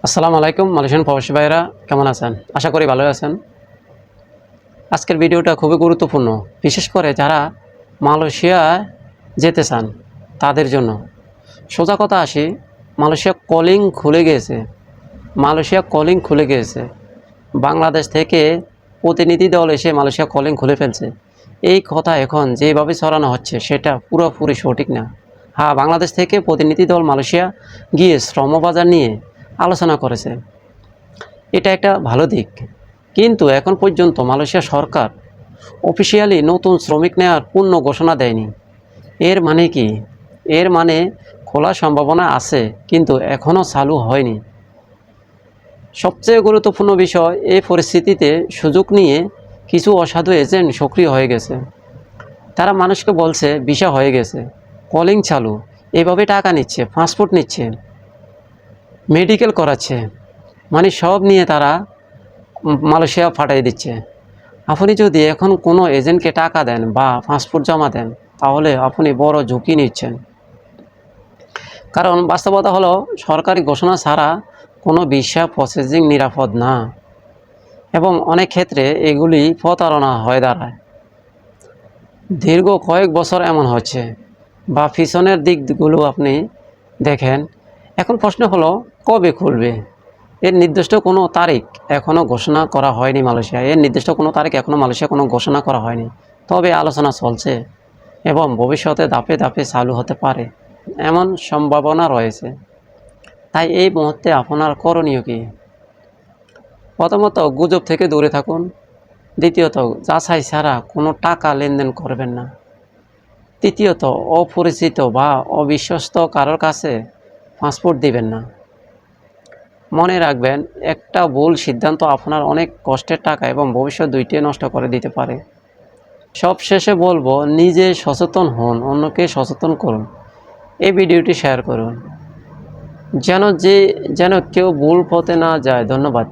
আসসালামু আলাইকুম মালয়েশিয়ান প্রবাসী ভাইরা, কেমন আছেন? আশা করি ভালো আছেন। আজকের ভিডিওটা খুবই গুরুত্বপূর্ণ, বিশেষ করে যারা মালয়েশিয়া যেতে চান তাদের জন্য। সোজা কথা আসি, মালয়েশিয়া কলিং খুলে গিয়েছে। মালয়েশিয়া কলিং খুলে গিয়েছে। বাংলাদেশ থেকে প্রতিনিধি দল এসে মালয়েশিয়া কলিং খুলে ফেলছে। এই কথা এখন যেভাবে ছড়ানো হচ্ছে সেটা পুরোপুরি সঠিক না। হ্যাঁ, বাংলাদেশ থেকে প্রতিনিধি দল মালয়েশিয়া গিয়ে শ্রমবাজার নিয়ে আলোচনা করেছে, এটা একটা ভালো দিক। কিন্তু এখন পর্যন্ত মালয়েশিয়া সরকার অফিসিয়ালি নতুন শ্রমিক নেওয়ার পূর্ণ ঘোষণা দেয়নি। এর মানে কি? এর মানে খোলার সম্ভাবনা আছে, কিন্তু এখনও চালু হয়নি। সবচেয়ে গুরুত্বপূর্ণ বিষয়, এই পরিস্থিতিতে সুযোগ নিয়ে কিছু অসাধু এজেন্ট সক্রিয় হয়ে গেছে। তারা মানুষকে বলছে ভিসা হয়ে গেছে, কলিং চালু, এভাবে টাকা নিচ্ছে, পাসপোর্ট নিচ্ছে, মেডিকেল করাচ্ছে, মানে সব নিয়ে তারা মালয়েশিয়া পাঠিয়ে দিচ্ছে। আপনি যদি এখন কোনো এজেন্টকে টাকা দেন বা পাসপোর্ট জমা দেন, তাহলে আপনি বড় ঝুঁকি নিচ্ছেন। কারণ বাস্তবতা হলো, সরকারি ঘোষণা ছাড়া কোনো ভিসা প্রসেসিং নিরাপদ না, এবং অনেক ক্ষেত্রে এগুলি প্রতারণা হয়ে দাঁড়ায়। দীর্ঘ কয়েক বছর এমন হচ্ছে। বা পিছনের দিকগুলো আপনি দেখেন। এখন প্রশ্ন হলো, কবে খুলবে? এর নির্দিষ্ট কোনো তারিখ এখনও ঘোষণা করা হয়নি মালয়েশিয়া। মালয়েশিয়া কোনো ঘোষণা করা হয়নি। তবে আলোচনা চলছে এবং ভবিষ্যতে ধাপে ধাপে চালু হতে পারে এমন সম্ভাবনা রয়েছে। তাই এই মুহূর্তে আপনার করণীয় কী? প্রথমত, গুজব থেকে দূরে থাকুন। দ্বিতীয়ত, যাচাই ছাড়া কোনো টাকা লেনদেন করবেন না। তৃতীয়ত, অপরিচিত বা অবিশ্বস্ত কারোর কাছে পাসপোর্ট দিবেন না। মনে রাখবেন, একটা ভুল সিদ্ধান্ত আপনার অনেক কষ্টের টাকা এবং ভবিষ্যৎ দুইটাই নষ্ট করে দিতে পারে। সবশেষে বলবো, নিজে সচেতন হন, অন্যকে সচেতন করুন। এই ভিডিওটি শেয়ার করুন, যেন কেউ ভুল পথে না যায়। ধন্যবাদ।